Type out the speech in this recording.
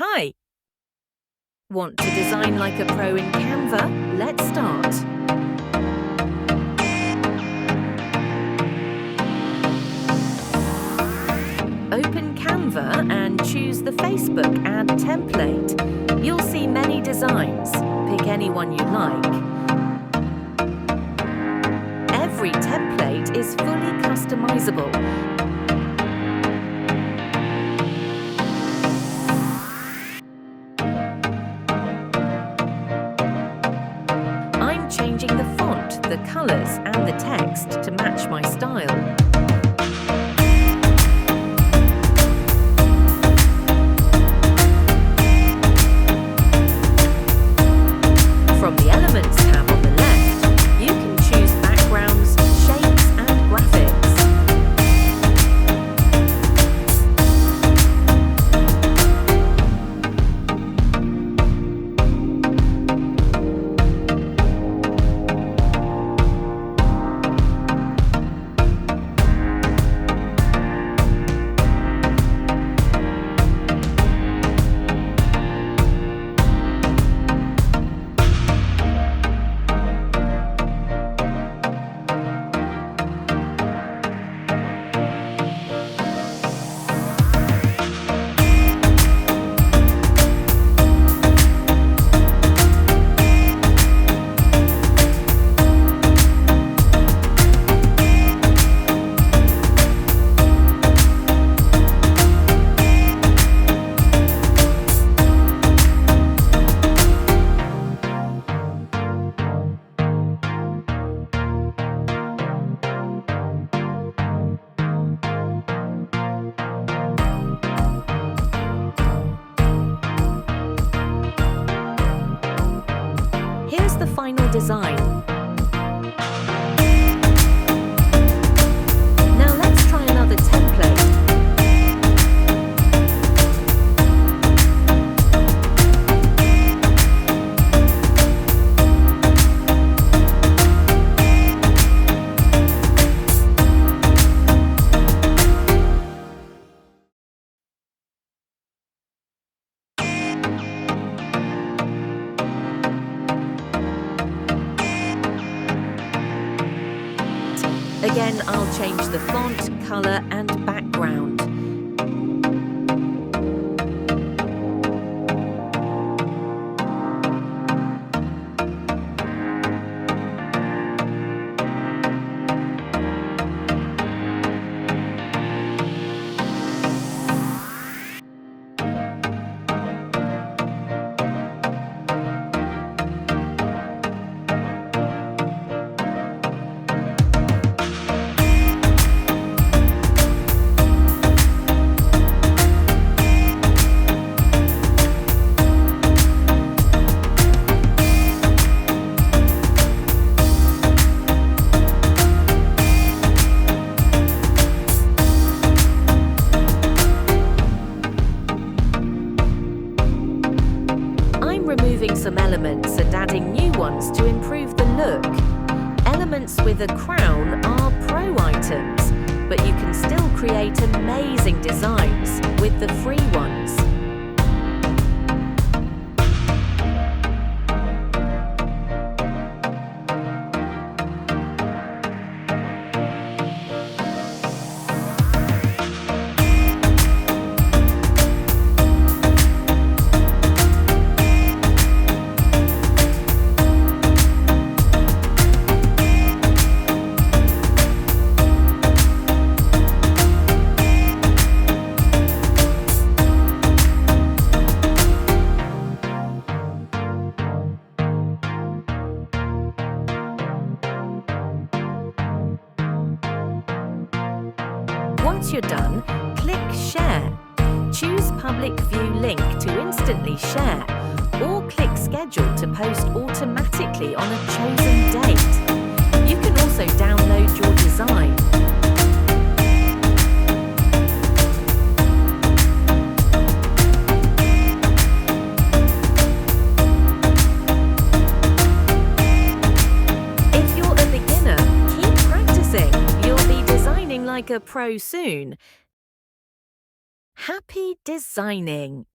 Hi! Want to design like a pro in Canva? Let's start. Open Canva and choose the Facebook ad template. You'll see many designs. Pick any one you like. Every template is fully customizable. I'm changing the font, the colors, and the text to match my style. From the Elements tab on the left, you can choose backgrounds, shapes, and graphics. Here's the final design. Now let's try another template. Again, I'll change the font, color, and background. Removing some elements and adding new ones to improve the look. Elements with a crown are pro items, but you can still create amazing designs with the free ones. Once you're done, click Share. Choose Public View Link to instantly share, or click Schedule to post automatically on a chosen date. You can also download your design. If you're a beginner, keep practicing. You'll be designing like a pro soon. Happy designing!